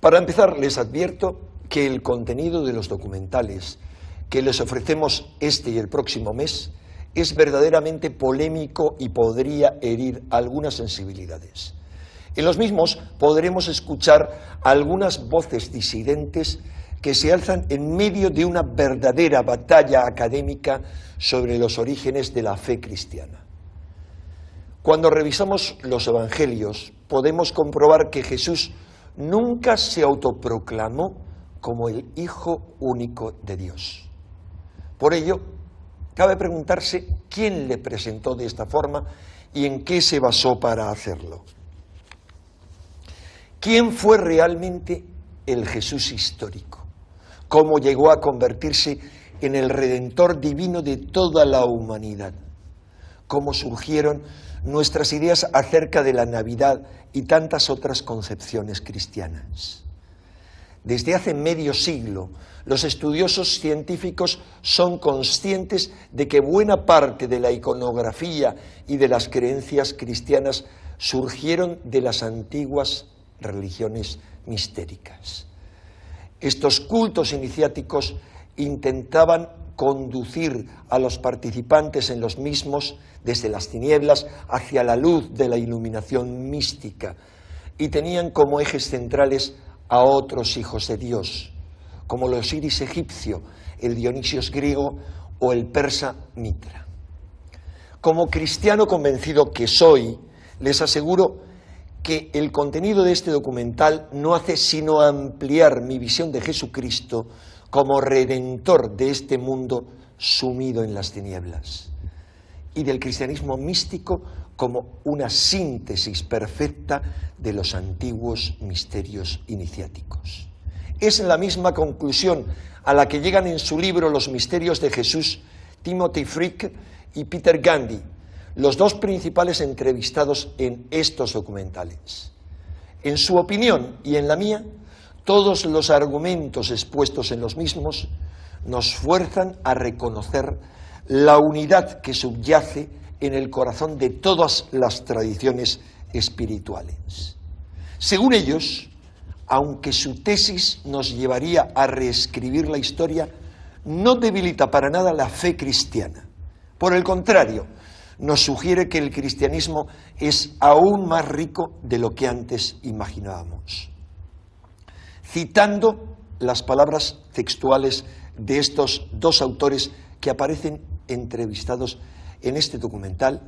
Para empezar, les advierto que el contenido de los documentales que les ofrecemos este y el próximo mes es verdaderamente polémico y podría herir algunas sensibilidades. En los mismos podremos escuchar algunas voces disidentes que se alzan en medio de una verdadera batalla académica sobre los orígenes de la fe cristiana. Cuando revisamos los evangelios, podemos comprobar que Jesús nunca se autoproclamó como el Hijo único de Dios. Por ello, cabe preguntarse quién le presentó de esta forma y en qué se basó para hacerlo. ¿Quién fue realmente el Jesús histórico? ¿Cómo llegó a convertirse en el Redentor divino de toda la humanidad? ¿Cómo surgieron nuestras ideas acerca de la Navidad y tantas otras concepciones cristianas? Desde hace medio siglo, los estudiosos científicos son conscientes de que buena parte de la iconografía y de las creencias cristianas surgieron de las antiguas religiones mistéricas. Estos cultos iniciáticos intentaban conducir a los participantes en los mismos desde las tinieblas hacia la luz de la iluminación mística y tenían como ejes centrales a otros hijos de Dios, como el Osiris egipcio, el Dionisios griego o el persa Mitra. Como cristiano convencido que soy, les aseguro que el contenido de este documental no hace sino ampliar mi visión de Jesucristo como redentor de este mundo sumido en las tinieblas, y del cristianismo místico como una síntesis perfecta de los antiguos misterios iniciáticos. Es la misma conclusión a la que llegan en su libro Los misterios de Jesús Timothy Frick y Peter Gandy, los dos principales entrevistados en estos documentales. En su opinión y en la mía, todos los argumentos expuestos en los mismos nos fuerzan a reconocer la unidad que subyace en el corazón de todas las tradiciones espirituales. Según ellos, aunque su tesis nos llevaría a reescribir la historia, no debilita para nada la fe cristiana. Por el contrario, nos sugiere que el cristianismo es aún más rico de lo que antes imaginábamos. Citando las palabras textuales de estos dos autores que aparecen entrevistados en este documental,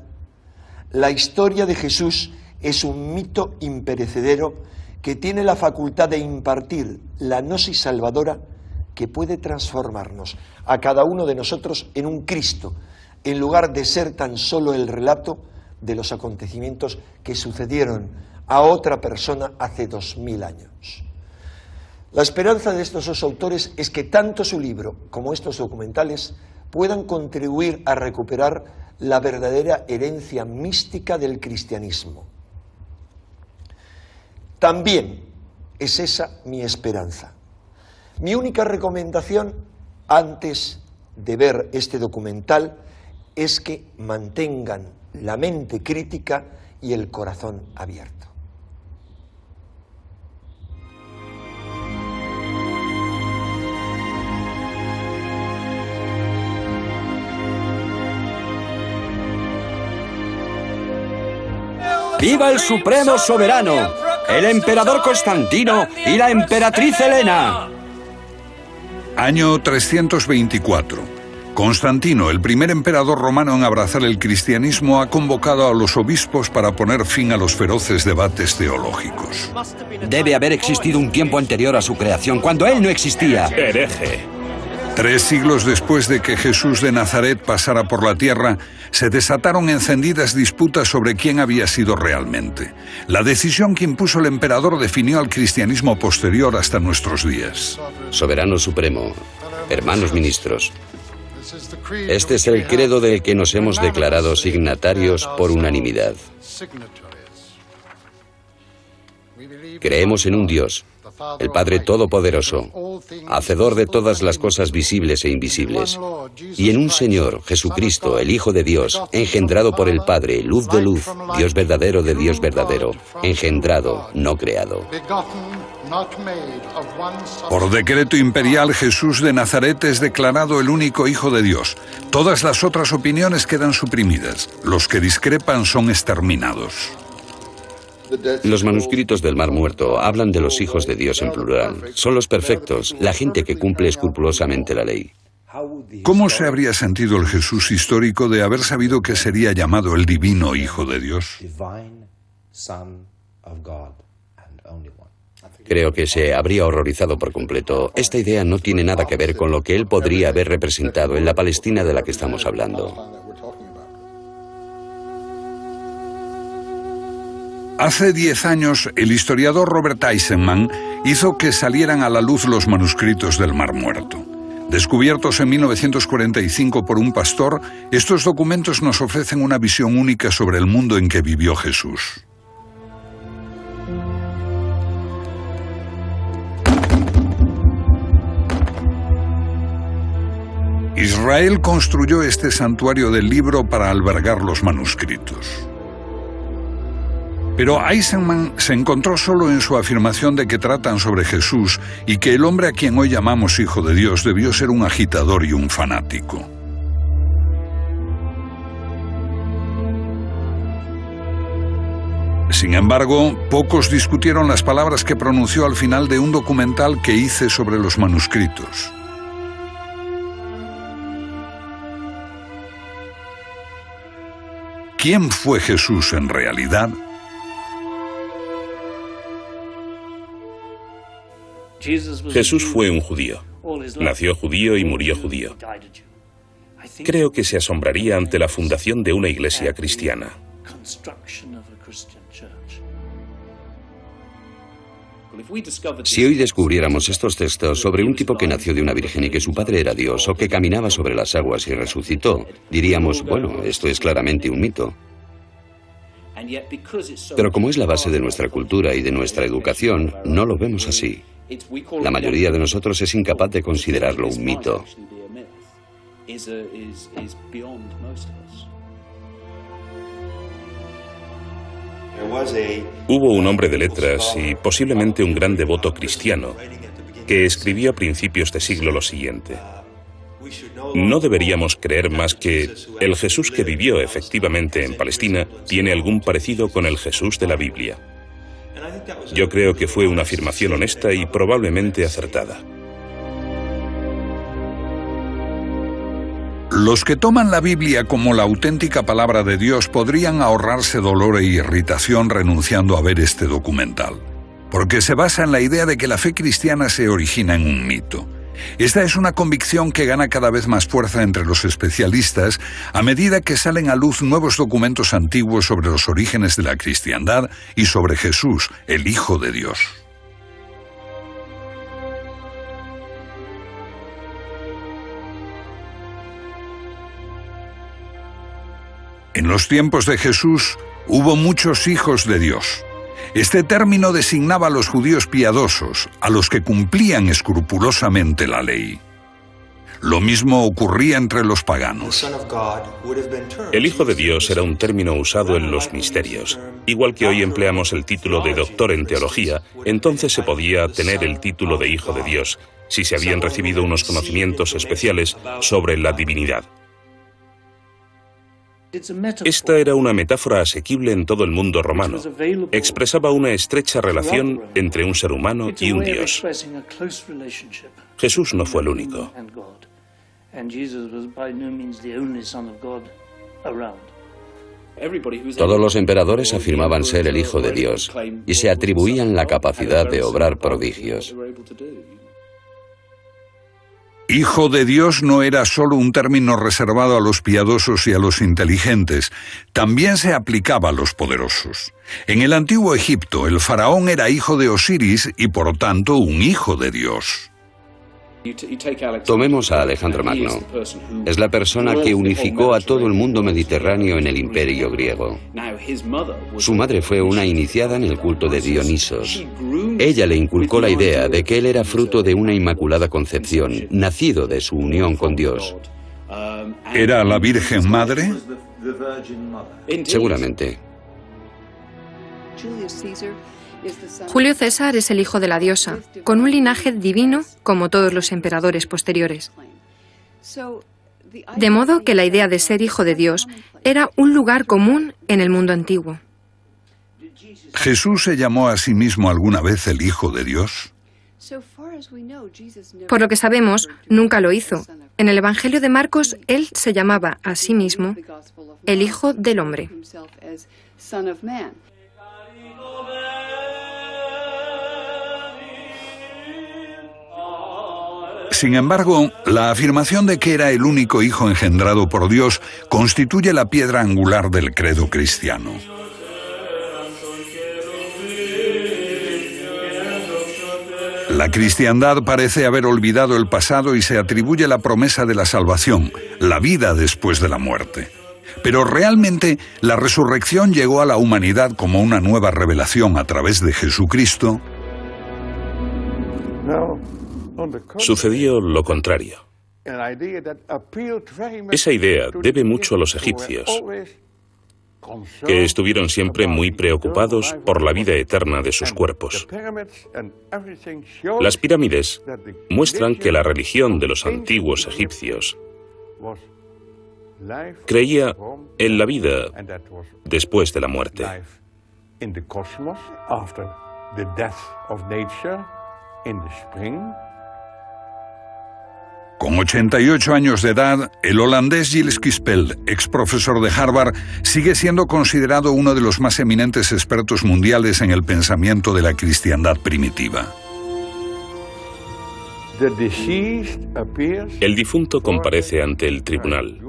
la historia de Jesús es un mito imperecedero que tiene la facultad de impartir la gnosis salvadora que puede transformarnos a cada uno de nosotros en un Cristo, en lugar de ser tan solo el relato de los acontecimientos que sucedieron a otra persona hace 2000 años. La esperanza de estos dos autores es que tanto su libro como estos documentales puedan contribuir a recuperar la verdadera herencia mística del cristianismo. También es esa mi esperanza. Mi única recomendación antes de ver este documental es que mantengan la mente crítica y el corazón abierto. ¡Viva el Supremo Soberano, el emperador Constantino y la emperatriz Helena! Año 324. Constantino, el primer emperador romano en abrazar el cristianismo, ha convocado a los obispos para poner fin a los feroces debates teológicos. Debe haber existido un tiempo anterior a su creación, cuando él no existía. Hereje. 3 siglos después de que Jesús de Nazaret pasara por la tierra, se desataron encendidas disputas sobre quién había sido realmente. La decisión que impuso el emperador definió al cristianismo posterior hasta nuestros días. Soberano Supremo, hermanos ministros, este es el credo del que nos hemos declarado signatarios por unanimidad. Creemos en un Dios, el Padre Todopoderoso, hacedor de todas las cosas visibles e invisibles, y en un Señor, Jesucristo, el Hijo de Dios, engendrado por el Padre, luz de luz, Dios verdadero de Dios verdadero, engendrado, no creado. Por decreto imperial, Jesús de Nazaret es declarado el único Hijo de Dios. Todas las otras opiniones quedan suprimidas. Los que discrepan son exterminados. Los manuscritos del Mar Muerto hablan de los hijos de Dios en plural. Son los perfectos, la gente que cumple escrupulosamente la ley. ¿Cómo se habría sentido el Jesús histórico de haber sabido que sería llamado el divino Hijo de Dios? Creo que se habría horrorizado por completo. Esta idea no tiene nada que ver con lo que él podría haber representado en la Palestina de la que estamos hablando. Hace 10 años, el historiador Robert Eisenman hizo que salieran a la luz los manuscritos del Mar Muerto. Descubiertos en 1945 por un pastor, estos documentos nos ofrecen una visión única sobre el mundo en que vivió Jesús. Israel construyó este santuario del libro para albergar los manuscritos. Pero Eisenman se encontró solo en su afirmación de que tratan sobre Jesús y que el hombre a quien hoy llamamos Hijo de Dios debió ser un agitador y un fanático. Sin embargo, pocos discutieron las palabras que pronunció al final de un documental que hice sobre los manuscritos. ¿Quién fue Jesús en realidad? Jesús fue un judío. Nació judío y murió judío. Creo que se asombraría ante la fundación de una iglesia cristiana. Si hoy descubriéramos estos textos sobre un tipo que nació de una virgen y que su padre era Dios, o que caminaba sobre las aguas y resucitó, diríamos, bueno, esto es claramente un mito. Pero como es la base de nuestra cultura y de nuestra educación, no lo vemos así. La mayoría de nosotros es incapaz de considerarlo un mito. Hubo un hombre de letras y posiblemente un gran devoto cristiano que escribió a principios de siglo lo siguiente: no deberíamos creer más que el Jesús que vivió efectivamente en Palestina tiene algún parecido con el Jesús de la Biblia. Yo creo que fue una afirmación honesta y probablemente acertada. Los que toman la Biblia como la auténtica palabra de Dios podrían ahorrarse dolor e irritación renunciando a ver este documental, porque se basa en la idea de que la fe cristiana se origina en un mito. Esta es una convicción que gana cada vez más fuerza entre los especialistas a medida que salen a luz nuevos documentos antiguos sobre los orígenes de la cristiandad y sobre Jesús, el Hijo de Dios. En los tiempos de Jesús hubo muchos hijos de Dios. Este término designaba a los judíos piadosos, a los que cumplían escrupulosamente la ley. Lo mismo ocurría entre los paganos. El Hijo de Dios era un término usado en los misterios. Igual que hoy empleamos el título de doctor en teología, entonces se podía tener el título de Hijo de Dios si se habían recibido unos conocimientos especiales sobre la divinidad. Esta era una metáfora asequible en todo el mundo romano. Expresaba una estrecha relación entre un ser humano y un Dios. Jesús no fue el único. Todos los emperadores afirmaban ser el Hijo de Dios y se atribuían la capacidad de obrar prodigios. Hijo de Dios no era solo un término reservado a los piadosos y a los inteligentes, también se aplicaba a los poderosos. En el antiguo Egipto, el faraón era hijo de Osiris y por tanto un hijo de Dios. Tomemos a Alejandro Magno. Es la persona que unificó a todo el mundo mediterráneo en el imperio griego. Su madre fue una iniciada en el culto de Dionisos. Ella le inculcó la idea de que él era fruto de una inmaculada concepción, nacido de su unión con Dios. ¿Era la Virgen Madre? Seguramente. Julio César es el hijo de la diosa, con un linaje divino como todos los emperadores posteriores. De modo que la idea de ser hijo de Dios era un lugar común en el mundo antiguo. ¿Jesús se llamó a sí mismo alguna vez el Hijo de Dios? Por lo que sabemos, nunca lo hizo. En el Evangelio de Marcos, él se llamaba a sí mismo el Hijo del Hombre. Sin embargo, la afirmación de que era el único hijo engendrado por Dios constituye la piedra angular del credo cristiano. La cristiandad parece haber olvidado el pasado y se atribuye la promesa de la salvación, la vida después de la muerte. Pero realmente la resurrección llegó a la humanidad como una nueva revelación a través de Jesucristo. Sucedió lo contrario. Esa idea debe mucho a los egipcios, que estuvieron siempre muy preocupados por la vida eterna de sus cuerpos. Las pirámides muestran que la religión de los antiguos egipcios creía en la vida después de la muerte. Con 88 años de edad, el holandés Gilles Quispel, ex profesor de Harvard, sigue siendo considerado uno de los más eminentes expertos mundiales en el pensamiento de la cristiandad primitiva. El difunto comparece ante el tribunal.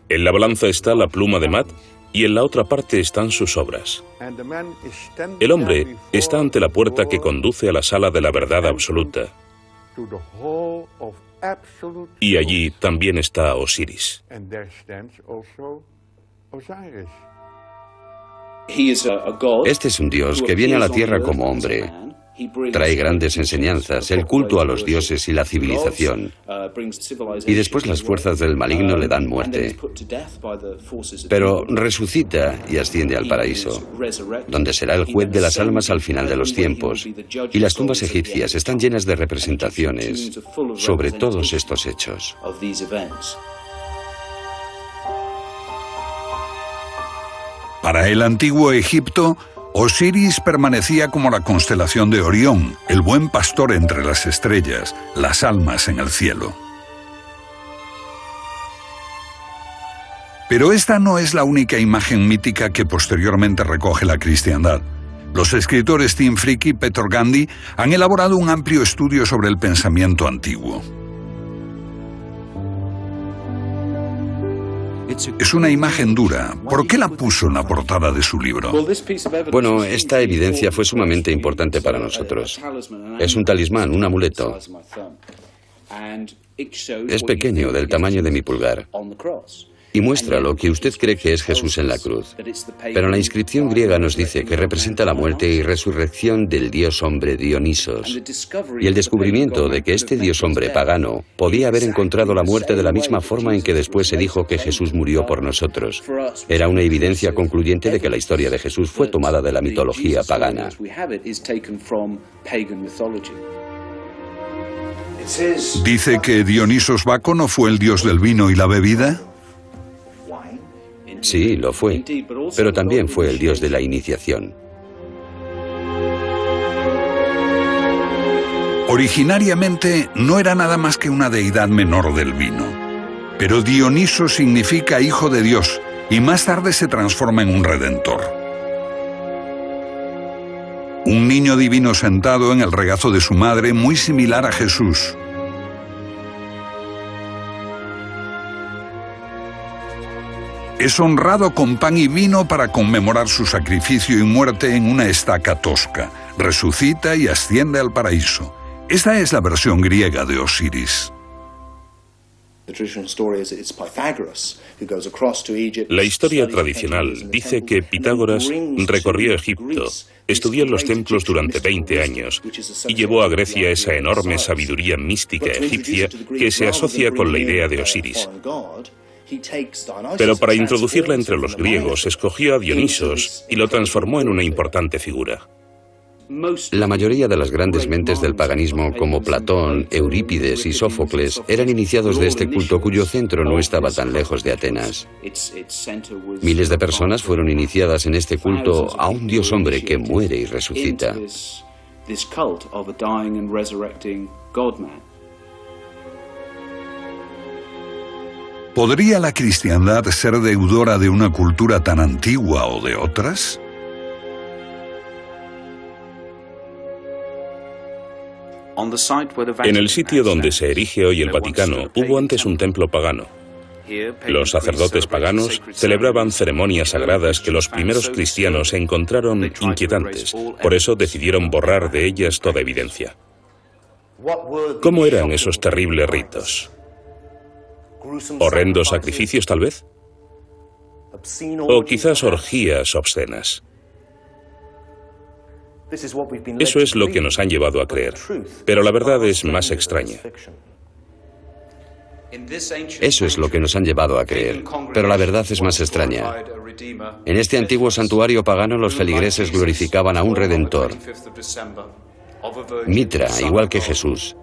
En la balanza está la pluma de Mat y en la otra parte están sus obras. El hombre está ante la puerta que conduce a la sala de la verdad absoluta. Y allí también está Osiris. Este es un Dios que viene a la tierra como hombre. Trae grandes enseñanzas, el culto a los dioses y la civilización. Y después las fuerzas del maligno le dan muerte. Pero resucita y asciende al paraíso, donde será el juez de las almas al final de los tiempos. Y las tumbas egipcias están llenas de representaciones sobre todos estos hechos. Para el antiguo Egipto, Osiris permanecía como la constelación de Orión, el buen pastor entre las estrellas, las almas en el cielo. Pero esta no es la única imagen mítica que posteriormente recoge la cristiandad. Los escritores Tim Fricke y Peter Gandhi han elaborado un amplio estudio sobre el pensamiento antiguo. Es una imagen dura. ¿Por qué la puso en la portada de su libro? Bueno, esta evidencia fue sumamente importante para nosotros. Es un talismán, un amuleto. Es pequeño, del tamaño de mi pulgar. Y muestra lo que usted cree que es Jesús en la cruz. Pero la inscripción griega nos dice que representa la muerte y resurrección del dios hombre Dionisos. Y el descubrimiento de que este dios hombre pagano podía haber encontrado la muerte de la misma forma en que después se dijo que Jesús murió por nosotros. Era una evidencia concluyente de que la historia de Jesús fue tomada de la mitología pagana. ¿Dice que Dionisos Bácono fue el dios del vino y la bebida? Sí, lo fue, pero también fue el dios de la iniciación. Originariamente no era nada más que una deidad menor del vino. Pero Dioniso significa hijo de Dios y más tarde se transforma en un redentor. Un niño divino sentado en el regazo de su madre, muy similar a Jesús. Es honrado con pan y vino para conmemorar su sacrificio y muerte en una estaca tosca. Resucita y asciende al paraíso. Esta es la versión griega de Osiris. La historia tradicional dice que Pitágoras recorrió Egipto, estudió en los templos durante 20 años y llevó a Grecia esa enorme sabiduría mística egipcia que se asocia con la idea de Osiris. Pero para introducirla entre los griegos, escogió a Dionisos y lo transformó en una importante figura. La mayoría de las grandes mentes del paganismo, como Platón, Eurípides y Sófocles, eran iniciados de este culto cuyo centro no estaba tan lejos de Atenas. Miles de personas fueron iniciadas en este culto a un dios hombre que muere y resucita. ¿Podría la cristiandad ser deudora de una cultura tan antigua o de otras? En el sitio donde se erige hoy el Vaticano, hubo antes un templo pagano. Los sacerdotes paganos celebraban ceremonias sagradas que los primeros cristianos encontraron inquietantes. Por eso decidieron borrar de ellas toda evidencia. ¿Cómo eran esos terribles ritos? ¿Horrendos sacrificios, tal vez? ¿O quizás orgías obscenas? Eso es lo que nos han llevado a creer, pero la verdad es más extraña. Eso es lo que nos han llevado a creer, pero la verdad es más extraña. En este antiguo santuario pagano los feligreses glorificaban a un Redentor, Mitra, igual que Jesús.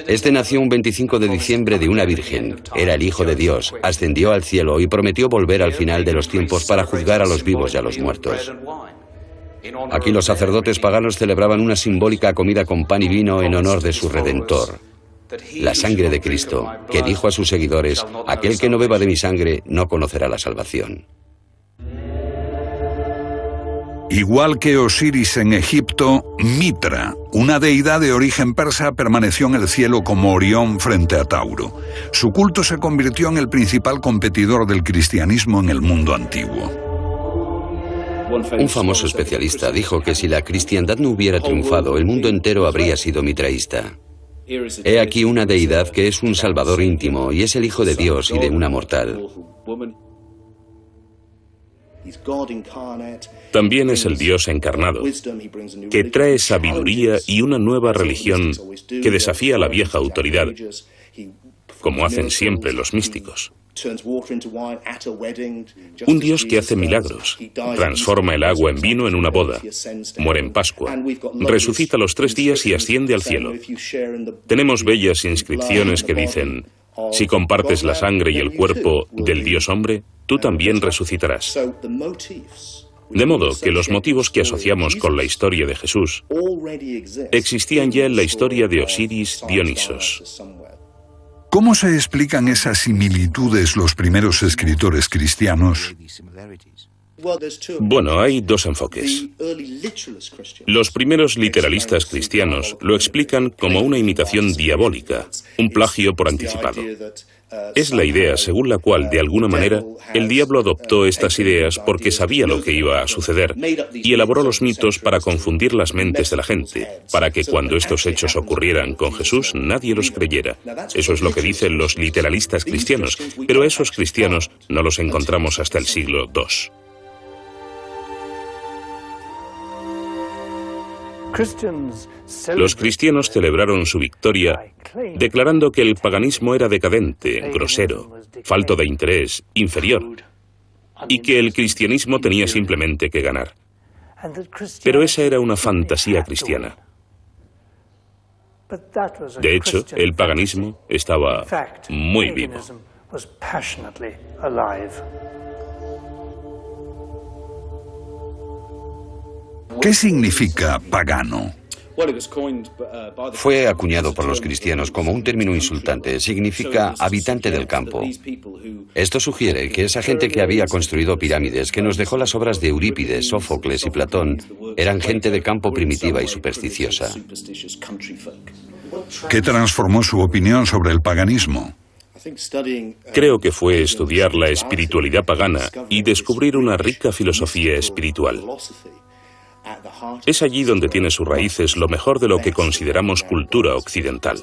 Este nació un 25 de diciembre de una virgen, era el Hijo de Dios, ascendió al cielo y prometió volver al final de los tiempos para juzgar a los vivos y a los muertos. Aquí los sacerdotes paganos celebraban una simbólica comida con pan y vino en honor de su Redentor, la sangre de Cristo, que dijo a sus seguidores: aquel que no beba de mi sangre no conocerá la salvación. Igual que Osiris en Egipto, Mitra, una deidad de origen persa, permaneció en el cielo como Orión frente a Tauro. Su culto se convirtió en el principal competidor del cristianismo en el mundo antiguo. Un famoso especialista dijo que si la cristiandad no hubiera triunfado, el mundo entero habría sido mitraísta. He aquí una deidad que es un salvador íntimo y es el Hijo de Dios y de una mortal. También es el Dios encarnado, que trae sabiduría y una nueva religión que desafía la vieja autoridad, como hacen siempre los místicos. Un Dios que hace milagros, transforma el agua en vino en una boda, muere en Pascua, resucita a los 3 días y asciende al cielo. Tenemos bellas inscripciones que dicen: si compartes la sangre y el cuerpo del Dios hombre, tú también resucitarás. De modo que los motivos que asociamos con la historia de Jesús existían ya en la historia de Osiris Dionisos. ¿Cómo se explican esas similitudes los primeros escritores cristianos? Bueno, hay 2 enfoques. Los primeros literalistas cristianos lo explican como una imitación diabólica, un plagio por anticipado. Es la idea según la cual, de alguna manera, el diablo adoptó estas ideas porque sabía lo que iba a suceder y elaboró los mitos para confundir las mentes de la gente, para que cuando estos hechos ocurrieran con Jesús nadie los creyera. Eso es lo que dicen los literalistas cristianos, pero esos cristianos no los encontramos hasta el siglo II. Los cristianos celebraron su victoria declarando que el paganismo era decadente, grosero, falto de interés, inferior, y que el cristianismo tenía simplemente que ganar. Pero esa era una fantasía cristiana. De hecho, el paganismo estaba muy vivo. ¿Qué significa pagano? Fue acuñado por los cristianos como un término insultante. Significa habitante del campo. Esto sugiere que esa gente que había construido pirámides, que nos dejó las obras de Eurípides, Sófocles y Platón, eran gente de campo primitiva y supersticiosa. ¿Qué transformó su opinión sobre el paganismo? Creo que fue estudiar la espiritualidad pagana y descubrir una rica filosofía espiritual. Es allí donde tiene sus raíces lo mejor de lo que consideramos cultura occidental.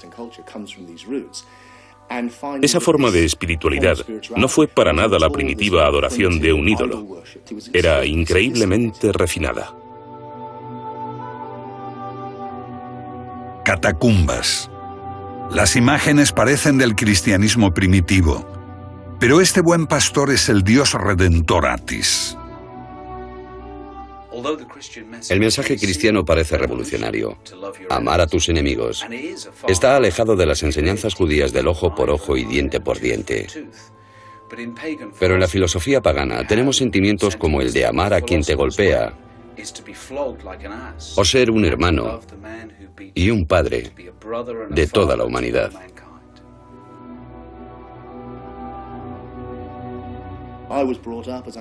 Esa forma de espiritualidad no fue para nada la primitiva adoración de un ídolo. Era increíblemente refinada. Catacumbas. Las imágenes parecen del cristianismo primitivo, pero este buen pastor es el Dios redentor Atis. El mensaje cristiano parece revolucionario. Amar a tus enemigos. Está alejado de las enseñanzas judías del ojo por ojo y diente por diente. Pero en la filosofía pagana tenemos sentimientos como el de amar a quien te golpea, o ser un hermano y un padre de toda la humanidad.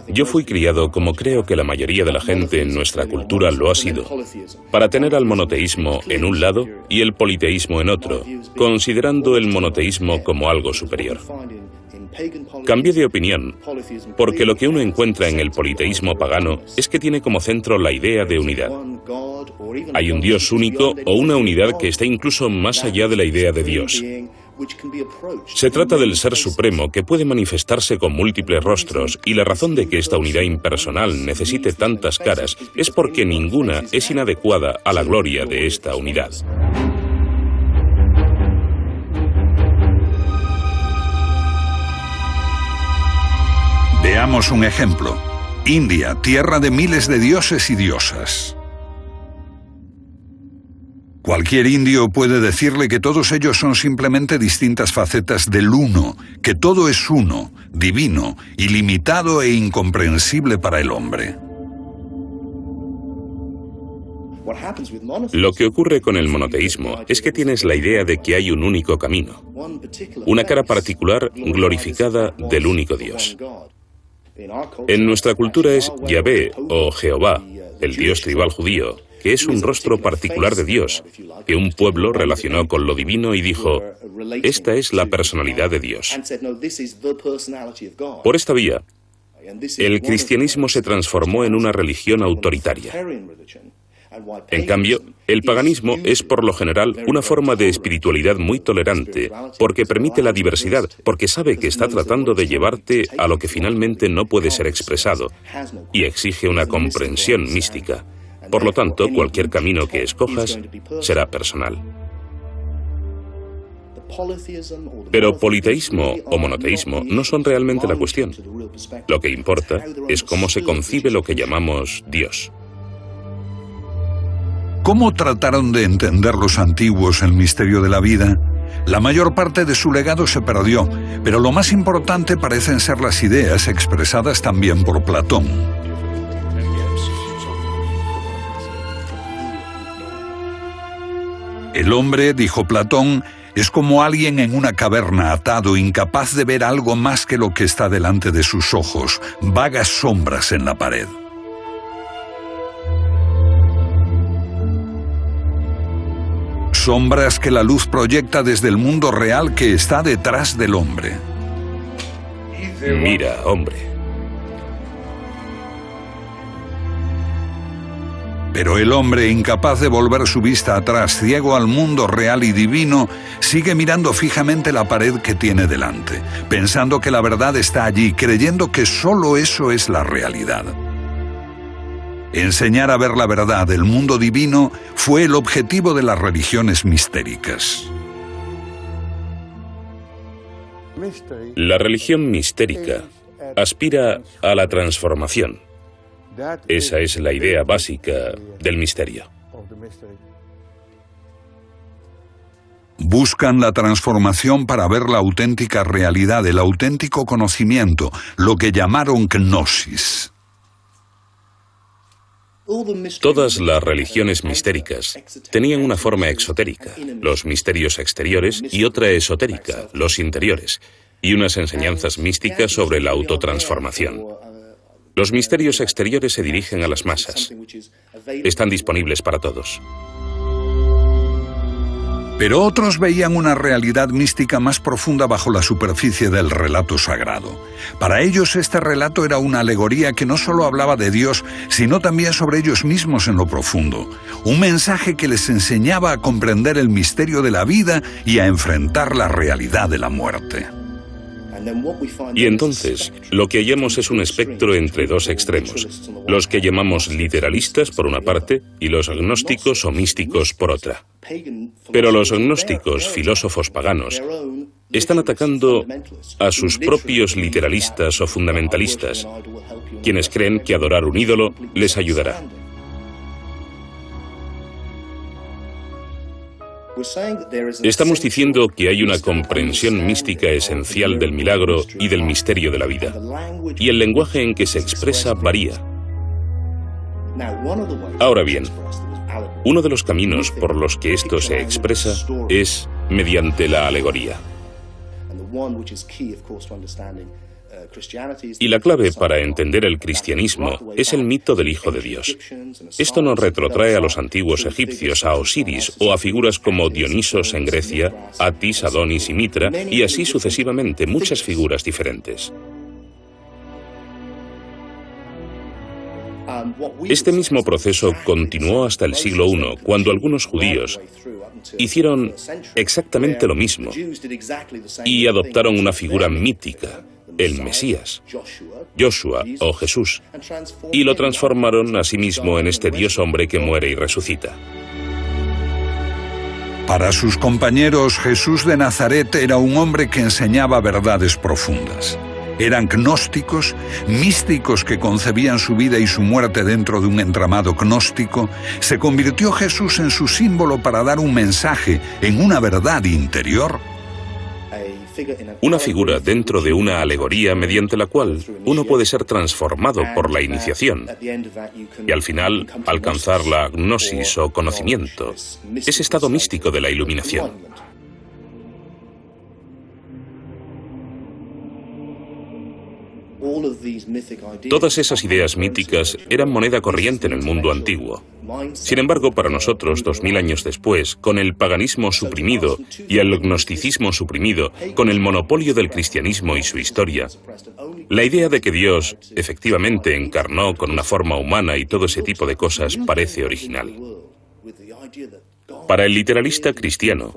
Yo fui criado, como creo que la mayoría de la gente en nuestra cultura lo ha sido, para tener al monoteísmo en un lado y el politeísmo en otro, considerando el monoteísmo como algo superior. Cambié de opinión, porque lo que uno encuentra en el politeísmo pagano es que tiene como centro la idea de unidad. Hay un Dios único o una unidad que está incluso más allá de la idea de Dios. Se trata del Ser Supremo que puede manifestarse con múltiples rostros, y la razón de que esta unidad impersonal necesite tantas caras es porque ninguna es inadecuada a la gloria de esta unidad. Veamos un ejemplo. India, tierra de miles de dioses y diosas. Cualquier indio puede decirle que todos ellos son simplemente distintas facetas del uno, que todo es uno, divino, ilimitado e incomprensible para el hombre. Lo que ocurre con el monoteísmo es que tienes la idea de que hay un único camino, una cara particular glorificada del único Dios. En nuestra cultura es Yahvé o Jehová, el Dios tribal judío, que es un rostro particular de Dios, que un pueblo relacionó con lo divino y dijo, esta es la personalidad de Dios. Por esta vía, el cristianismo se transformó en una religión autoritaria. En cambio, el paganismo es por lo general una forma de espiritualidad muy tolerante, porque permite la diversidad, porque sabe que está tratando de llevarte a lo que finalmente no puede ser expresado, y exige una comprensión mística. Por lo tanto, cualquier camino que escojas será personal. Pero politeísmo o monoteísmo no son realmente la cuestión. Lo que importa es cómo se concibe lo que llamamos Dios. ¿Cómo trataron de entender los antiguos el misterio de la vida? La mayor parte de su legado se perdió, pero lo más importante parecen ser las ideas expresadas también por Platón. El hombre, dijo Platón, es como alguien en una caverna atado, incapaz de ver algo más que lo que está delante de sus ojos, vagas sombras en la pared. Sombras que la luz proyecta desde el mundo real que está detrás del hombre. Mira, hombre. Pero el hombre, incapaz de volver su vista atrás, ciego al mundo real y divino, sigue mirando fijamente la pared que tiene delante, pensando que la verdad está allí, creyendo que solo eso es la realidad. Enseñar a ver la verdad del mundo divino fue el objetivo de las religiones mistéricas. La religión mistérica aspira a la transformación. Esa es la idea básica del misterio. Buscan la transformación para ver la auténtica realidad, el auténtico conocimiento, lo que llamaron gnosis. Todas las religiones mistéricas tenían una forma exotérica, los misterios exteriores, y otra esotérica, los interiores, y unas enseñanzas místicas sobre la autotransformación. Los misterios exteriores se dirigen a las masas. Están disponibles para todos. Pero otros veían una realidad mística más profunda bajo la superficie del relato sagrado. Para ellos este relato era una alegoría que no solo hablaba de Dios, sino también sobre ellos mismos en lo profundo. Un mensaje que les enseñaba a comprender el misterio de la vida y a enfrentar la realidad de la muerte. Y entonces, lo que hallamos es un espectro entre dos extremos, los que llamamos literalistas por una parte y los gnósticos o místicos por otra. Pero los gnósticos, filósofos paganos, están atacando a sus propios literalistas o fundamentalistas, quienes creen que adorar un ídolo les ayudará. Estamos diciendo que hay una comprensión mística esencial del milagro y del misterio de la vida, y el lenguaje en que se expresa varía. Ahora bien, uno de los caminos por los que esto se expresa es mediante la alegoría. Y la clave para entender el cristianismo es el mito del Hijo de Dios. Esto nos retrotrae a los antiguos egipcios, a Osiris o a figuras como Dionisos en Grecia, Atis, Adonis y Mitra, y así sucesivamente, muchas figuras diferentes. Este mismo proceso continuó hasta el siglo I, cuando algunos judíos hicieron exactamente lo mismo y adoptaron una figura mítica, el Mesías, Joshua o Jesús, y lo transformaron a sí mismo en este Dios hombre que muere y resucita. Para sus compañeros, Jesús de Nazaret era un hombre que enseñaba verdades profundas. Eran gnósticos, místicos que concebían su vida y su muerte dentro de un entramado gnóstico. Se convirtió Jesús en su símbolo para dar un mensaje, en una verdad interior. Una figura dentro de una alegoría mediante la cual uno puede ser transformado por la iniciación y al final alcanzar la gnosis o conocimiento, ese estado místico de la iluminación. Todas esas ideas míticas eran moneda corriente en el mundo antiguo. Sin embargo, para nosotros, 2000 años después, con el paganismo suprimido y el gnosticismo suprimido, con el monopolio del cristianismo y su historia, la idea de que Dios efectivamente encarnó con una forma humana y todo ese tipo de cosas parece original. Para el literalista cristiano,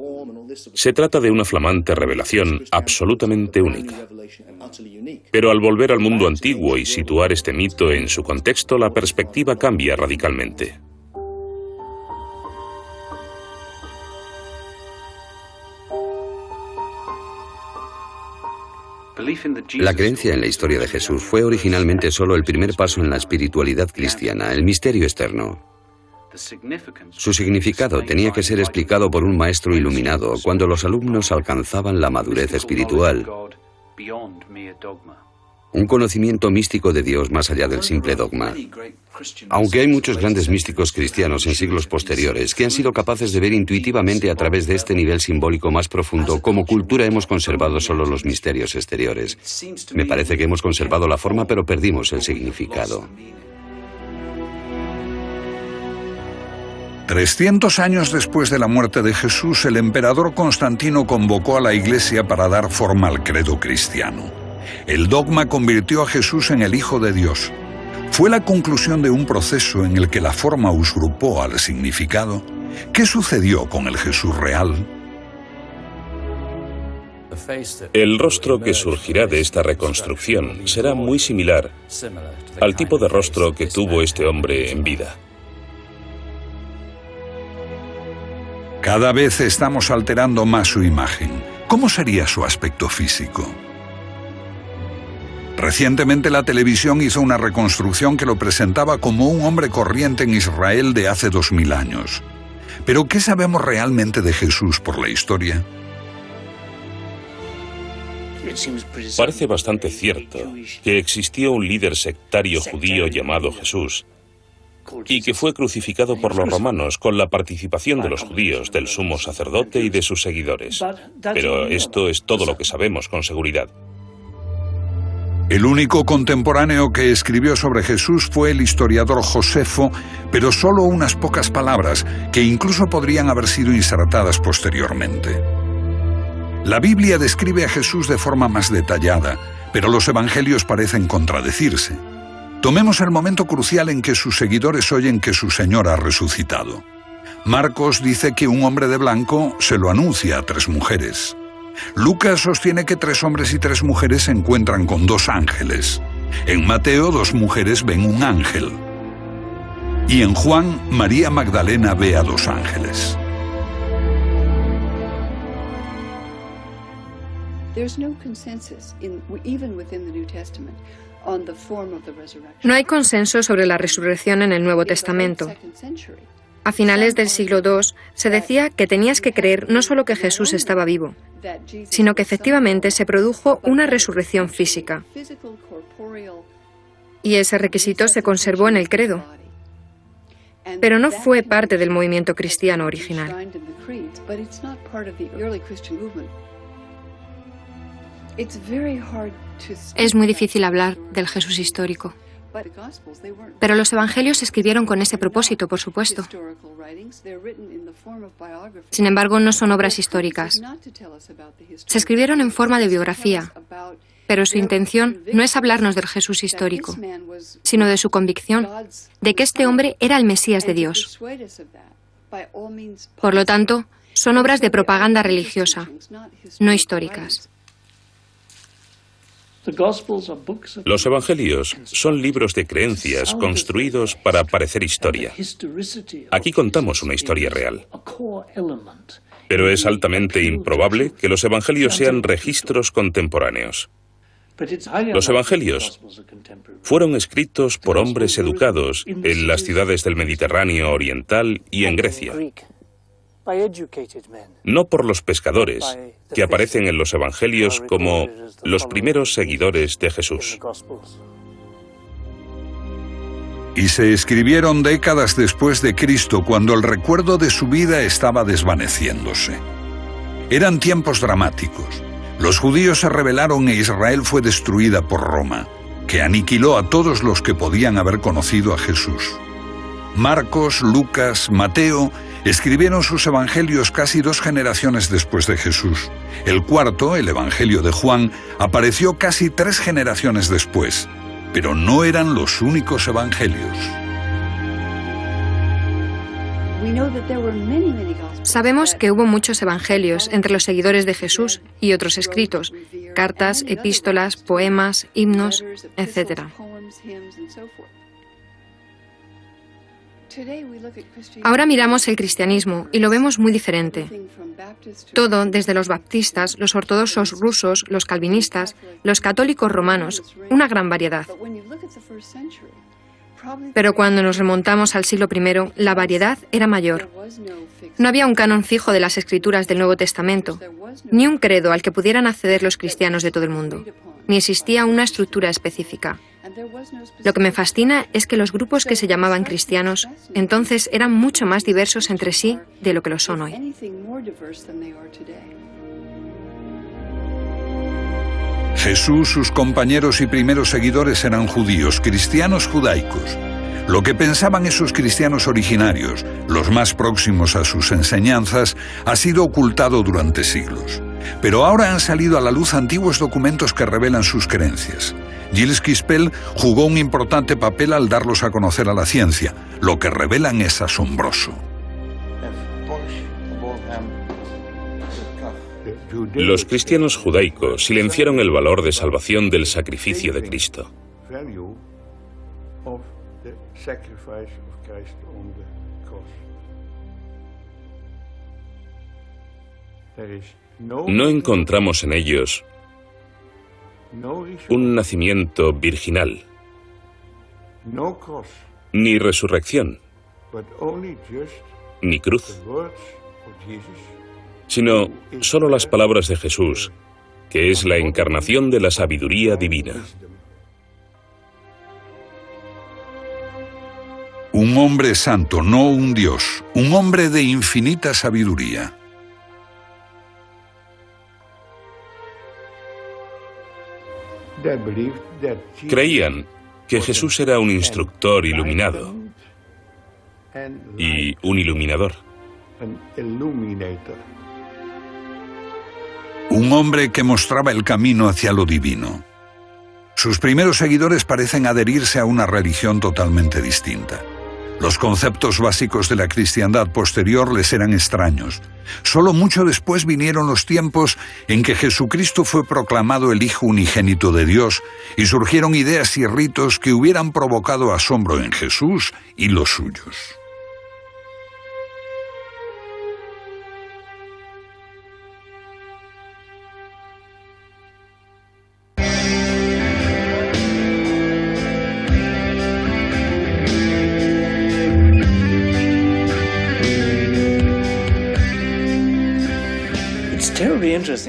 se trata de una flamante revelación absolutamente única. Pero al volver al mundo antiguo y situar este mito en su contexto, la perspectiva cambia radicalmente. La creencia en la historia de Jesús fue originalmente solo el primer paso en la espiritualidad cristiana, el misterio externo. Su significado tenía que ser explicado por un maestro iluminado cuando los alumnos alcanzaban la madurez espiritual. Un conocimiento místico de Dios más allá del simple dogma. Aunque hay muchos grandes místicos cristianos en siglos posteriores que han sido capaces de ver intuitivamente a través de este nivel simbólico más profundo, como cultura hemos conservado solo los misterios exteriores. Me parece que hemos conservado la forma, pero perdimos el significado. 300 años después de la muerte de Jesús, el emperador Constantino convocó a la Iglesia para dar forma al credo cristiano. El dogma convirtió a Jesús en el Hijo de Dios. ¿Fue la conclusión de un proceso en el que la forma usurpó al significado? ¿Qué sucedió con el Jesús real? El rostro que surgirá de esta reconstrucción será muy similar al tipo de rostro que tuvo este hombre en vida. Cada vez estamos alterando más su imagen. ¿Cómo sería su aspecto físico? Recientemente la televisión hizo una reconstrucción que lo presentaba como un hombre corriente en Israel de hace 2000 años. ¿Pero qué sabemos realmente de Jesús por la historia? Parece bastante cierto que existió un líder sectario judío llamado Jesús y que fue crucificado por los romanos con la participación de los judíos, del sumo sacerdote y de sus seguidores. Pero esto es todo lo que sabemos con seguridad. El único contemporáneo que escribió sobre Jesús fue el historiador Josefo, pero solo unas pocas palabras, que incluso podrían haber sido insertadas posteriormente. La Biblia describe a Jesús de forma más detallada, pero los evangelios parecen contradecirse. Tomemos el momento crucial en que sus seguidores oyen que su Señor ha resucitado. Marcos dice que un hombre de blanco se lo anuncia a 3 mujeres. Lucas sostiene que 3 hombres y 3 mujeres se encuentran con 2 ángeles. En Mateo, 2 mujeres ven un ángel. Y en Juan, María Magdalena ve a 2 ángeles. No hay consenso sobre la resurrección en el Nuevo Testamento. A finales del siglo II se decía que tenías que creer no solo que Jesús estaba vivo, sino que efectivamente se produjo una resurrección física. Y ese requisito se conservó en el credo. Pero no fue parte del movimiento cristiano original. Es muy difícil hablar del Jesús histórico. Pero los evangelios se escribieron con ese propósito, por supuesto. Sin embargo, no son obras históricas. Se escribieron en forma de biografía, pero su intención no es hablarnos del Jesús histórico, sino de su convicción de que este hombre era el Mesías de Dios. Por lo tanto, son obras de propaganda religiosa, no históricas. Los evangelios son libros de creencias construidos para parecer historia. Aquí contamos una historia real. Pero es altamente improbable que los evangelios sean registros contemporáneos. Los evangelios fueron escritos por hombres educados en las ciudades del Mediterráneo oriental y en Grecia. No por los pescadores, que aparecen en los evangelios como los primeros seguidores de Jesús. Y se escribieron décadas después de Cristo, cuando el recuerdo de su vida estaba desvaneciéndose. Eran tiempos dramáticos. Los judíos se rebelaron e Israel fue destruida por Roma, que aniquiló a todos los que podían haber conocido a Jesús. Marcos, Lucas, Mateo escribieron sus evangelios casi 2 generaciones después de Jesús. El cuarto, el Evangelio de Juan, apareció casi 3 generaciones después, pero no eran los únicos evangelios. Sabemos que hubo muchos evangelios entre los seguidores de Jesús y otros escritos, cartas, epístolas, poemas, himnos, etc. Ahora miramos el cristianismo y lo vemos muy diferente. Todo, desde los baptistas, los ortodoxos rusos, los calvinistas, los católicos romanos, una gran variedad. Pero cuando nos remontamos al siglo I, la variedad era mayor. No había un canon fijo de las escrituras del Nuevo Testamento, ni un credo al que pudieran acceder los cristianos de todo el mundo, ni existía una estructura específica. Lo que me fascina es que los grupos que se llamaban cristianos entonces eran mucho más diversos entre sí de lo que lo son hoy. Jesús, sus compañeros y primeros seguidores eran judíos, cristianos judaicos. Lo que pensaban esos cristianos originarios, los más próximos a sus enseñanzas, ha sido ocultado durante siglos. Pero ahora han salido a la luz antiguos documentos que revelan sus creencias. Gilles Quispel jugó un importante papel al darlos a conocer a la ciencia. Lo que revelan es asombroso. Los cristianos judaicos silenciaron el valor de salvación del sacrificio de Cristo. No encontramos en ellos un nacimiento virginal, ni resurrección, ni cruz, sino solo las palabras de Jesús, que es la encarnación de la sabiduría divina. Un hombre santo, no un Dios, un hombre de infinita sabiduría. Creían que Jesús era un instructor iluminado y un iluminador. Un hombre que mostraba el camino hacia lo divino. Sus primeros seguidores parecen adherirse a una religión totalmente distinta. Los conceptos básicos de la cristiandad posterior les eran extraños. Solo mucho después vinieron los tiempos en que Jesucristo fue proclamado el Hijo unigénito de Dios y surgieron ideas y ritos que hubieran provocado asombro en Jesús y los suyos.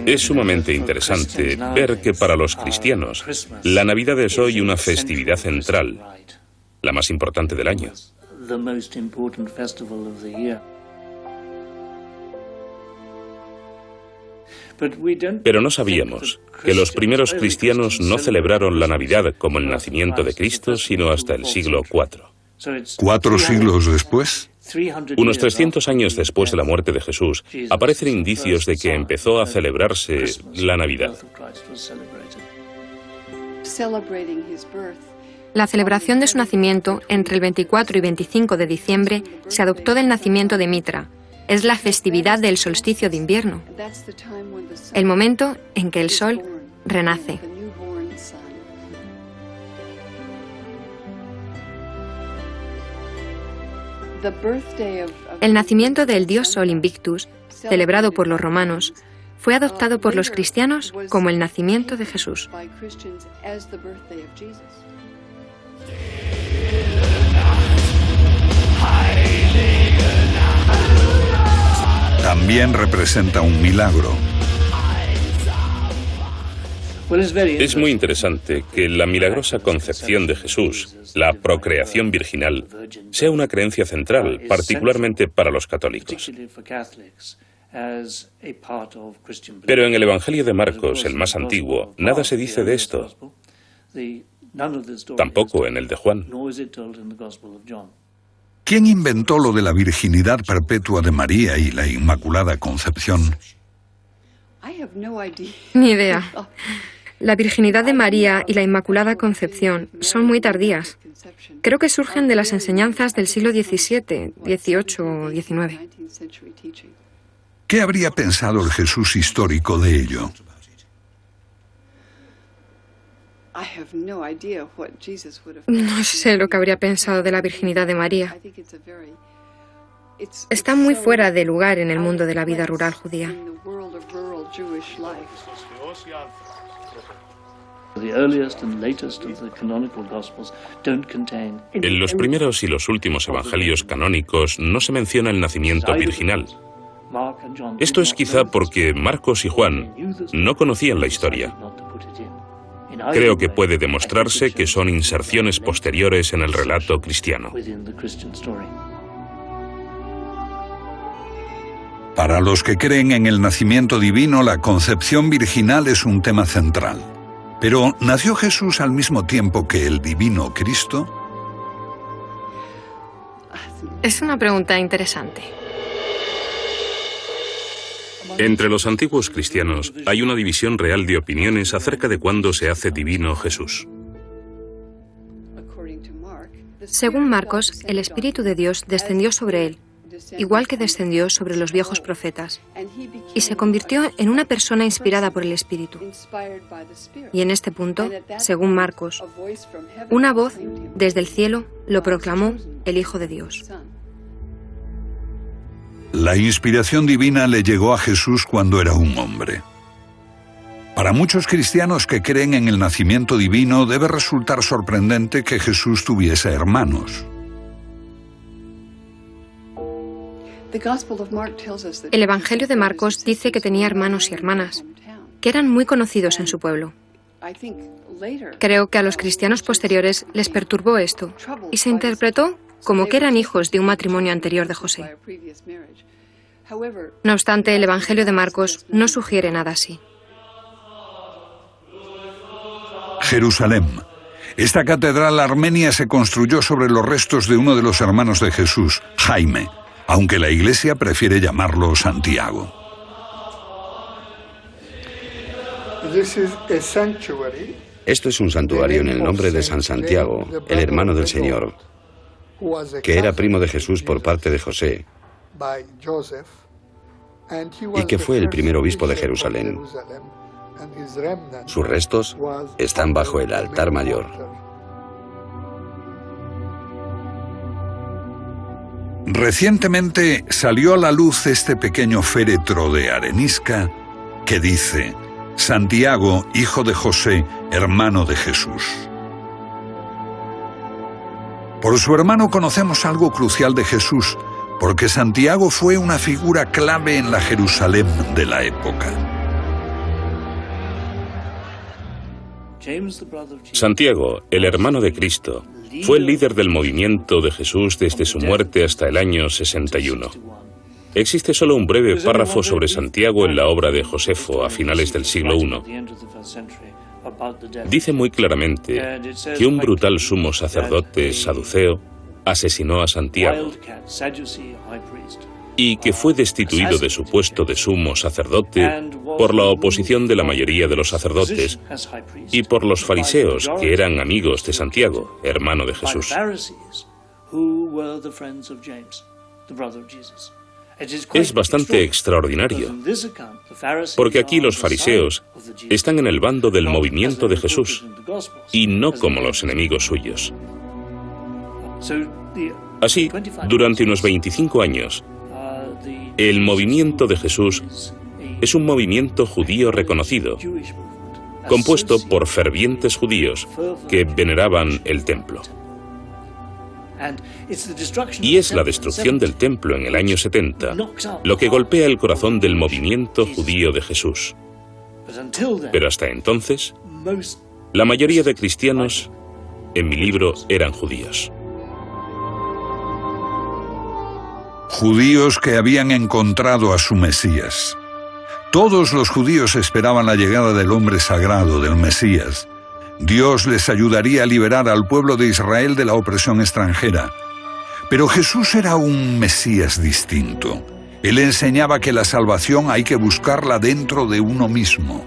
Es sumamente interesante ver que para los cristianos la Navidad es hoy una festividad central, la más importante del año. Pero no sabíamos que los primeros cristianos no celebraron la Navidad como el nacimiento de Cristo, sino hasta el siglo IV. 4 siglos después, Unos 300 años después de la muerte de Jesús, aparecen indicios de que empezó a celebrarse la Navidad. La celebración de su nacimiento, entre el 24 y 25 de diciembre, se adoptó del nacimiento de Mitra. Es la festividad del solsticio de invierno, el momento en que el sol renace. El nacimiento del dios Sol Invictus, celebrado por los romanos, fue adoptado por los cristianos como el nacimiento de Jesús. también representa un milagro. Es muy interesante que la milagrosa concepción de Jesús, la procreación virginal, sea una creencia central, particularmente para los católicos. Pero en el Evangelio de Marcos, el más antiguo, nada se dice de esto. Tampoco en el de Juan. ¿Quién inventó lo de la virginidad perpetua de María y la Inmaculada Concepción? Ni idea. La virginidad de María y la Inmaculada Concepción son muy tardías. Creo que surgen de las enseñanzas del siglo XVII, XVIII o XIX. ¿Qué habría pensado el Jesús histórico de ello? No sé lo que habría pensado de la virginidad de María. Está muy fuera de lugar en el mundo de la vida rural judía. En los primeros y los últimos evangelios canónicos no se menciona el nacimiento virginal. Esto es quizá porque Marcos y Juan no conocían la historia. Creo que puede demostrarse que son inserciones posteriores en el relato cristiano. Para los que creen en el nacimiento divino, la concepción virginal es un tema central. Pero, ¿nació Jesús al mismo tiempo que el divino Cristo? Es una pregunta interesante. Entre los antiguos cristianos hay una división real de opiniones acerca de cuándo se hace divino Jesús. Según Marcos, el Espíritu de Dios descendió sobre él, igual que descendió sobre los viejos profetas, y se convirtió en una persona inspirada por el Espíritu. Y en este punto, según Marcos, una voz desde el cielo lo proclamó el Hijo de Dios. La inspiración divina le llegó a Jesús cuando era un hombre. Para muchos cristianos que creen en el nacimiento divino, debe resultar sorprendente que Jesús tuviese hermanos. El Evangelio de Marcos dice que tenía hermanos y hermanas, que eran muy conocidos en su pueblo. Creo que a los cristianos posteriores les perturbó esto y se interpretó como que eran hijos de un matrimonio anterior de José. No obstante, el Evangelio de Marcos no sugiere nada así. Jerusalén. Esta catedral armenia se construyó sobre los restos de uno de los hermanos de Jesús, Jaime, aunque la Iglesia prefiere llamarlo Santiago. Esto es un santuario en el nombre de San Santiago, el hermano del Señor, que era primo de Jesús por parte de José y que fue el primer obispo de Jerusalén. Sus restos están bajo el altar mayor. Recientemente salió a la luz este pequeño féretro de arenisca que dice: Santiago, hijo de José, hermano de Jesús. Por su hermano conocemos algo crucial de Jesús, porque Santiago fue una figura clave en la Jerusalén de la época. Santiago, el hermano de Cristo, fue el líder del movimiento de Jesús desde su muerte hasta el año 61. Existe solo un breve párrafo sobre Santiago en la obra de Josefo a finales del siglo I. Dice muy claramente que un brutal sumo sacerdote saduceo asesinó a Santiago y que fue destituido de su puesto de sumo sacerdote por la oposición de la mayoría de los sacerdotes y por los fariseos, que eran amigos de Santiago, hermano de Jesús. Es bastante extraordinario, porque aquí los fariseos están en el bando del movimiento de Jesús y no como los enemigos suyos. Así, durante unos 25 años, el movimiento de Jesús es un movimiento judío reconocido, compuesto por fervientes judíos que veneraban el templo. Y es la destrucción del templo en el año 70 lo que golpea el corazón del movimiento judío de Jesús. Pero hasta entonces, la mayoría de cristianos en mi libro eran judíos. Judíos que habían encontrado a su Mesías. Todos los judíos esperaban la llegada del hombre sagrado, del Mesías. Dios les ayudaría a liberar al pueblo de Israel de la opresión extranjera. Pero Jesús era un Mesías distinto. Él enseñaba que la salvación hay que buscarla dentro de uno mismo.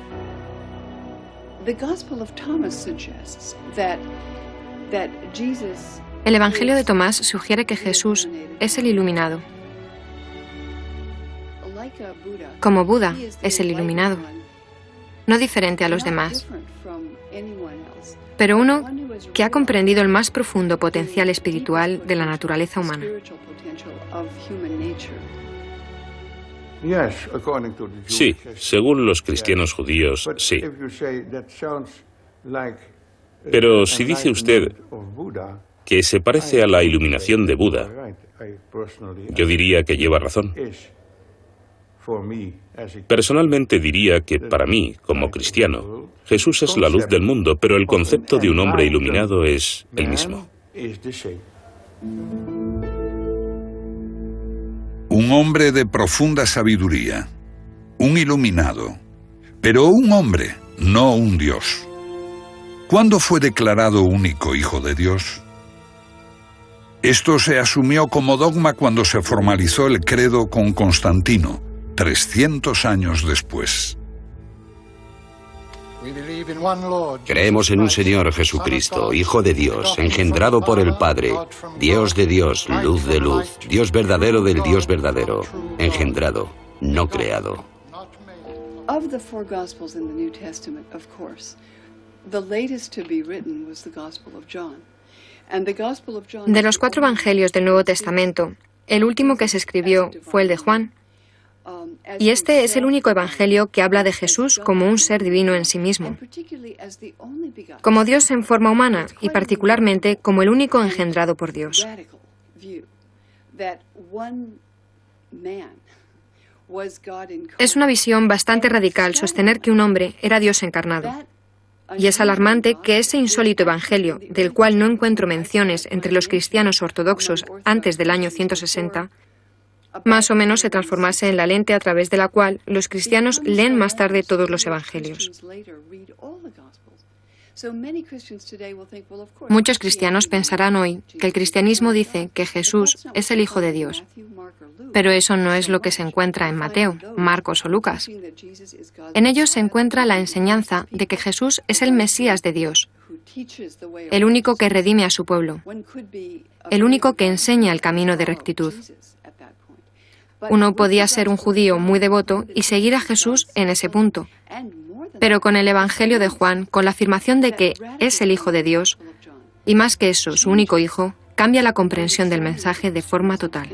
El Evangelio de Tomás sugiere que Jesús es el iluminado. Como Buda es el iluminado, no diferente a los demás, pero uno que ha comprendido el más profundo potencial espiritual de la naturaleza humana. Sí, según los cristianos judíos, sí. Pero si dice usted que se parece a la iluminación de Buda, yo diría que lleva razón. Personalmente diría que para mí, como cristiano, Jesús es la luz del mundo, pero el concepto de un hombre iluminado es el mismo. Un hombre de profunda sabiduría, un iluminado, pero un hombre, no un Dios. ¿Cuándo fue declarado único Hijo de Dios? Esto se asumió como dogma cuando se formalizó el credo con Constantino, 300 años después. Creemos en un Señor Jesucristo, Hijo de Dios, engendrado por el Padre, Dios de Dios, luz de luz, Dios verdadero del Dios verdadero, engendrado, no creado. De los 4 evangelios del Nuevo Testamento, el último que se escribió fue el de Juan. Y este es el único evangelio que habla de Jesús como un ser divino en sí mismo, como Dios en forma humana y particularmente como el único engendrado por Dios. Es una visión bastante radical sostener que un hombre era Dios encarnado. Y es alarmante que ese insólito evangelio, del cual no encuentro menciones entre los cristianos ortodoxos antes del año 160, más o menos se transformase en la lente a través de la cual los cristianos leen más tarde todos los evangelios. Muchos cristianos pensarán hoy que el cristianismo dice que Jesús es el Hijo de Dios, pero eso no es lo que se encuentra en Mateo, Marcos o Lucas. En ellos se encuentra la enseñanza de que Jesús es el Mesías de Dios, el único que redime a su pueblo, el único que enseña el camino de rectitud. Uno podía ser un judío muy devoto y seguir a Jesús en ese punto, pero con el Evangelio de Juan, con la afirmación de que es el Hijo de Dios, y más que eso, su único Hijo, cambia la comprensión del mensaje de forma total.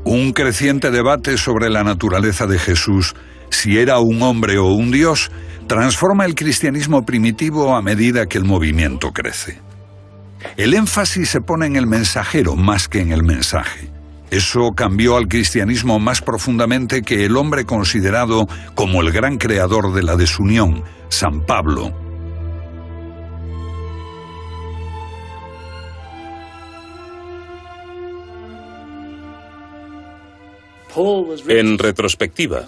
Un creciente debate sobre la naturaleza de Jesús, si era un hombre o un Dios, transforma el cristianismo primitivo a medida que el movimiento crece. El énfasis se pone en el mensajero más que en el mensaje. Eso cambió al cristianismo más profundamente que el hombre considerado como el gran creador de la desunión, San Pablo. En retrospectiva,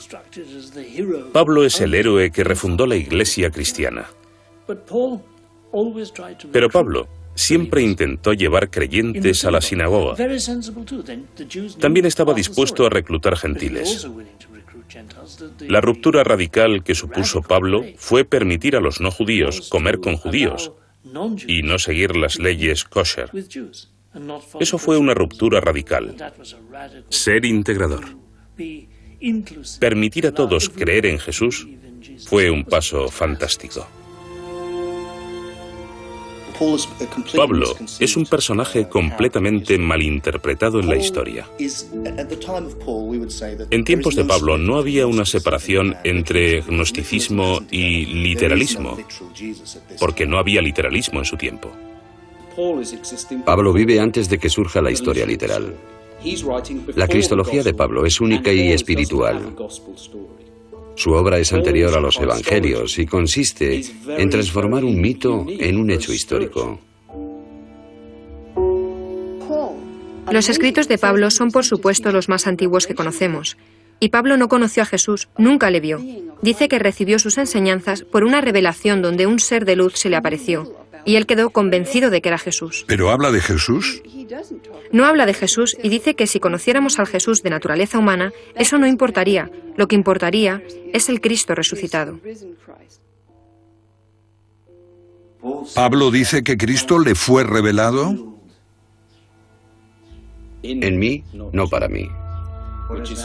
Pablo es el héroe que refundó la iglesia cristiana. Pero Pablo siempre intentó llevar creyentes a la sinagoga. También estaba dispuesto a reclutar gentiles. La ruptura radical que supuso Pablo fue permitir a los no judíos comer con judíos y no seguir las leyes kosher. Eso fue una ruptura radical. Ser integrador. Permitir a todos creer en Jesús fue un paso fantástico. Pablo es un personaje completamente malinterpretado en la historia. En tiempos de Pablo no había una separación entre gnosticismo y literalismo, porque no había literalismo en su tiempo. Pablo vive antes de que surja la historia literal. La cristología de Pablo es única y espiritual. Su obra es anterior a los evangelios y consiste en transformar un mito en un hecho histórico. Los escritos de Pablo son, por supuesto, los más antiguos que conocemos. Y Pablo no conoció a Jesús, nunca le vio. Dice que recibió sus enseñanzas por una revelación donde un ser de luz se le apareció, y él quedó convencido de que era Jesús. ¿Pero habla de Jesús? No habla de Jesús y dice que si conociéramos al Jesús de naturaleza humana, eso no importaría. Lo que importaría es el Cristo resucitado. ¿Pablo dice que Cristo le fue revelado? En mí, no para mí.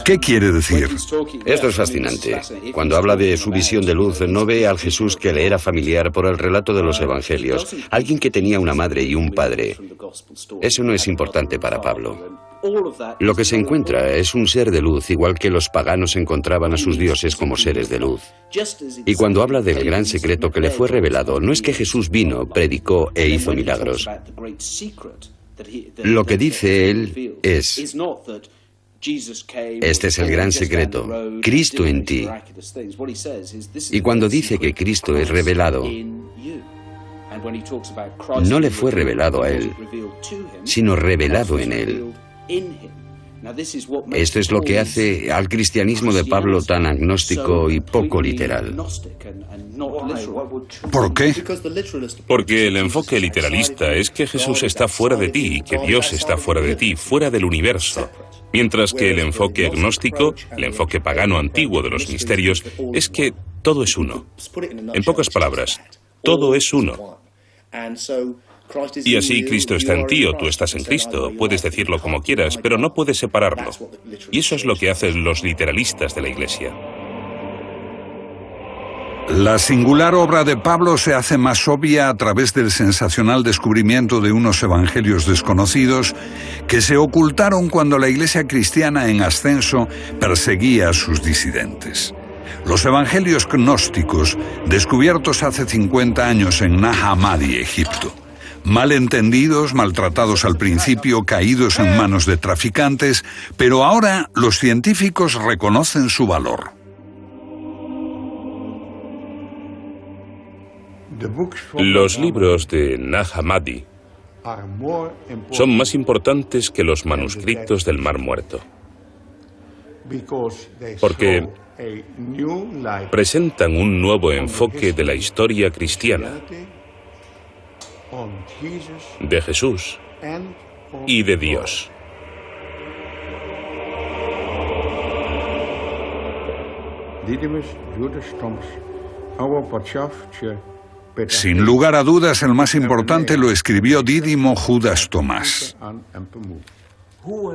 ¿Qué quiere decir? Esto es fascinante. Cuando habla de su visión de luz, no ve al Jesús que le era familiar por el relato de los evangelios, alguien que tenía una madre y un padre. Eso no es importante para Pablo. Lo que se encuentra es un ser de luz, igual que los paganos encontraban a sus dioses como seres de luz. Y cuando habla del gran secreto que le fue revelado, no es que Jesús vino, predicó e hizo milagros. Lo que dice él es: este es el gran secreto, Cristo en ti. Y cuando dice que Cristo es revelado, no le fue revelado a él, sino revelado en él. Esto es lo que hace al cristianismo de Pablo tan agnóstico y poco literal. ¿Por qué? Porque el enfoque literalista es que Jesús está fuera de ti y que Dios está fuera de ti, fuera del universo. Mientras que el enfoque agnóstico, el enfoque pagano antiguo de los misterios, es que todo es uno. En pocas palabras, todo es uno. Y así Cristo está en ti o tú estás en Cristo. Puedes decirlo como quieras, pero no puedes separarlo. Y eso es lo que hacen los literalistas de la Iglesia. La singular obra de Pablo se hace más obvia a través del sensacional descubrimiento de unos evangelios desconocidos que se ocultaron cuando la Iglesia cristiana en ascenso perseguía a sus disidentes. Los evangelios gnósticos, descubiertos hace 50 años en Nag Hammadi, Egipto. Mal entendidos, maltratados al principio, caídos en manos de traficantes, pero ahora los científicos reconocen su valor. Los libros de Nag Hammadi son más importantes que los manuscritos del Mar Muerto. porque presentan un nuevo enfoque de la historia cristiana, de Jesús y de Dios. Sin lugar a dudas, el más importante lo escribió Dídimo Judas Tomás.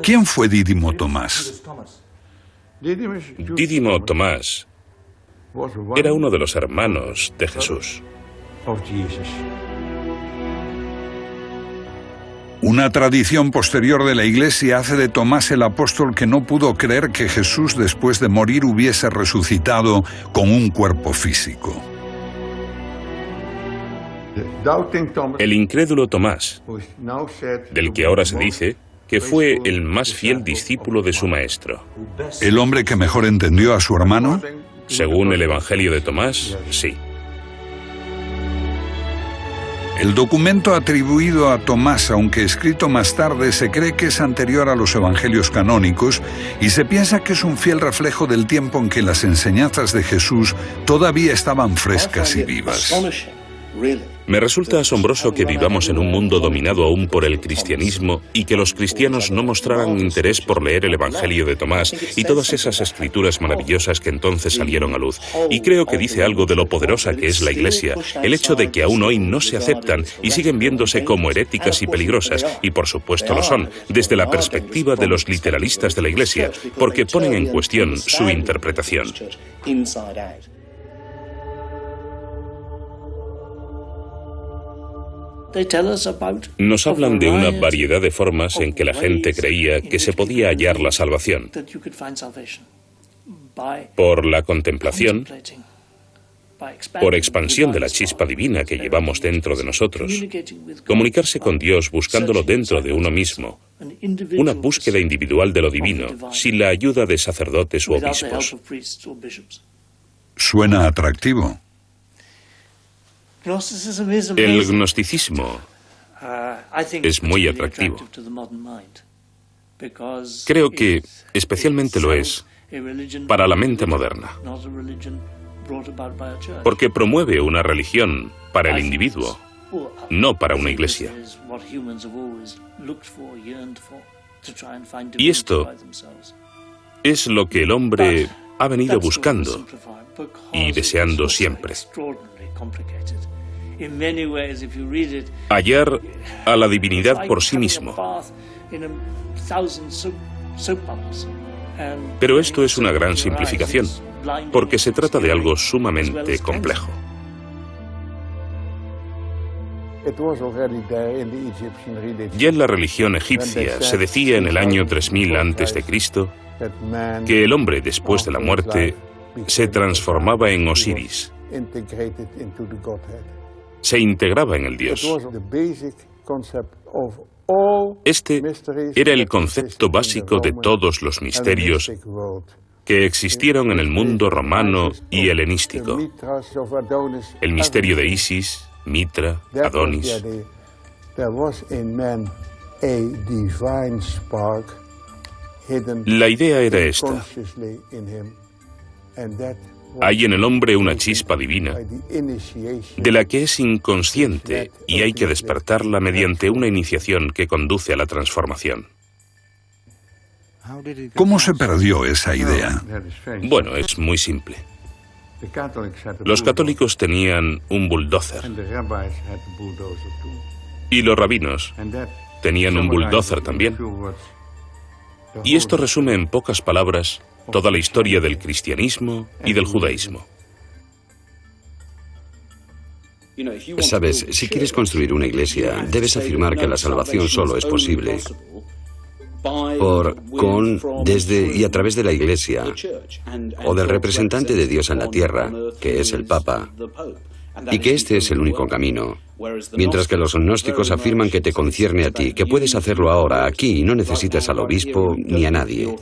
¿Quién fue Dídimo Tomás? Dídimo Tomás era uno de los hermanos de Jesús. Una tradición posterior de la Iglesia hace de Tomás el apóstol que no pudo creer que Jesús después de morir hubiese resucitado con un cuerpo físico. El incrédulo Tomás, del que ahora se dice que fue el más fiel discípulo de su maestro. ¿El hombre que mejor entendió a su hermano? Según el Evangelio de Tomás, sí. El documento atribuido a Tomás, aunque escrito más tarde, se cree que es anterior a los evangelios canónicos y se piensa que es un fiel reflejo del tiempo en que las enseñanzas de Jesús todavía estaban frescas y vivas. Me resulta asombroso que vivamos en un mundo dominado aún por el cristianismo y que los cristianos no mostraran interés por leer el Evangelio de Tomás y todas esas escrituras maravillosas que entonces salieron a luz. Y creo que dice algo de lo poderosa que es la Iglesia, el hecho de que aún hoy no se aceptan y siguen viéndose como heréticas y peligrosas, y por supuesto lo son, desde la perspectiva de los literalistas de la Iglesia, porque ponen en cuestión su interpretación. Nos hablan de una variedad de formas en que la gente creía que se podía hallar la salvación. Por la contemplación, por expansión de la chispa divina que llevamos dentro de nosotros, comunicarse con Dios buscándolo dentro de uno mismo, una búsqueda individual de lo divino, sin la ayuda de sacerdotes u obispos. Suena atractivo. El gnosticismo es muy atractivo. Creo que especialmente lo es para la mente moderna, porque promueve una religión para el individuo, no para una iglesia. Y esto es lo que el hombre ha venido buscando y deseando siempre. Hallar a la divinidad por sí mismo. Pero esto es una gran simplificación, porque se trata de algo sumamente complejo. Ya en la religión egipcia se decía en el año 3000 a.C. que el hombre después de la muerte se transformaba en Osiris, se integraba en el Dios. Este era el concepto básico de todos los misterios que existieron en el mundo romano y helenístico. El misterio de Isis, Mitra, Adonis. La idea era esta. Hay en el hombre una chispa divina de la que es inconsciente y hay que despertarla mediante una iniciación que conduce a la transformación. ¿Cómo se perdió esa idea? Bueno, es muy simple. Los católicos tenían un bulldozer y los rabinos tenían un bulldozer también. Y esto resume en pocas palabras toda la historia del cristianismo y del judaísmo. Sabes, si quieres construir una iglesia, debes afirmar que la salvación solo es posible por, con, desde y a través de la iglesia o del representante de Dios en la tierra, que es el Papa, y que este es el único camino. Mientras que los gnósticos afirman que te concierne a ti, que puedes hacerlo ahora, aquí, y no necesitas al obispo ni a nadie.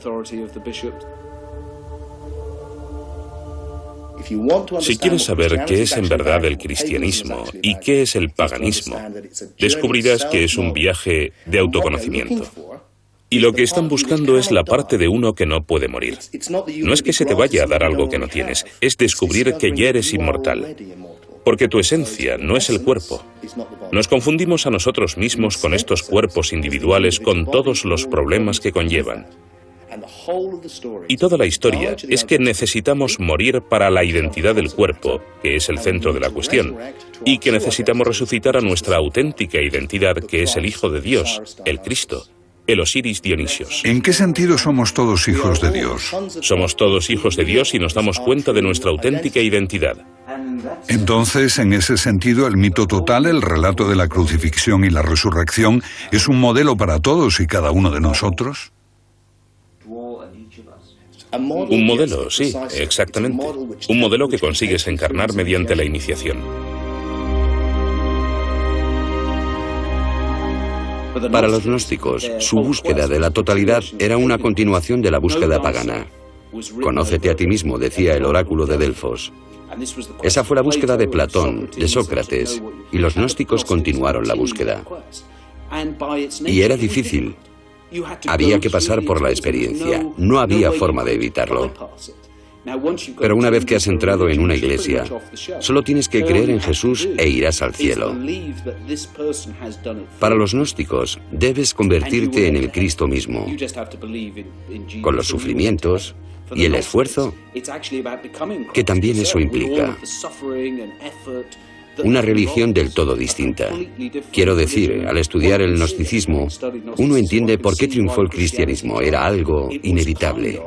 Si quieres saber qué es en verdad el cristianismo y qué es el paganismo, descubrirás que es un viaje de autoconocimiento. Y lo que están buscando es la parte de uno que no puede morir. No es que se te vaya a dar algo que no tienes, es descubrir que ya eres inmortal. Porque tu esencia no es el cuerpo. Nos confundimos a nosotros mismos con estos cuerpos individuales con todos los problemas que conllevan. Y toda la historia es que necesitamos morir para la identidad del cuerpo, que es el centro de la cuestión, y que necesitamos resucitar a nuestra auténtica identidad, que es el Hijo de Dios, el Cristo, el Osiris Dionisios. ¿En qué sentido somos todos hijos de Dios? Somos todos hijos de Dios y nos damos cuenta de nuestra auténtica identidad. Entonces, en ese sentido, el mito total, el relato de la crucifixión y la resurrección, ¿es un modelo para todos y cada uno de nosotros? Un modelo, sí, exactamente. Un modelo que consigues encarnar mediante la iniciación. Para los gnósticos, su búsqueda de la totalidad era una continuación de la búsqueda pagana. Conócete a ti mismo, decía el oráculo de Delfos. Esa fue la búsqueda de Platón, de Sócrates, y los gnósticos continuaron la búsqueda. Y era difícil. Había que pasar por la experiencia, no había forma de evitarlo. Pero una vez que has entrado en una iglesia, solo tienes que creer en Jesús e irás al cielo. Para los gnósticos, debes convertirte en el Cristo mismo, con los sufrimientos y el esfuerzo que también eso implica. Una religión del todo distinta. Quiero decir, al estudiar el gnosticismo, uno entiende por qué triunfó el cristianismo. Era algo inevitable.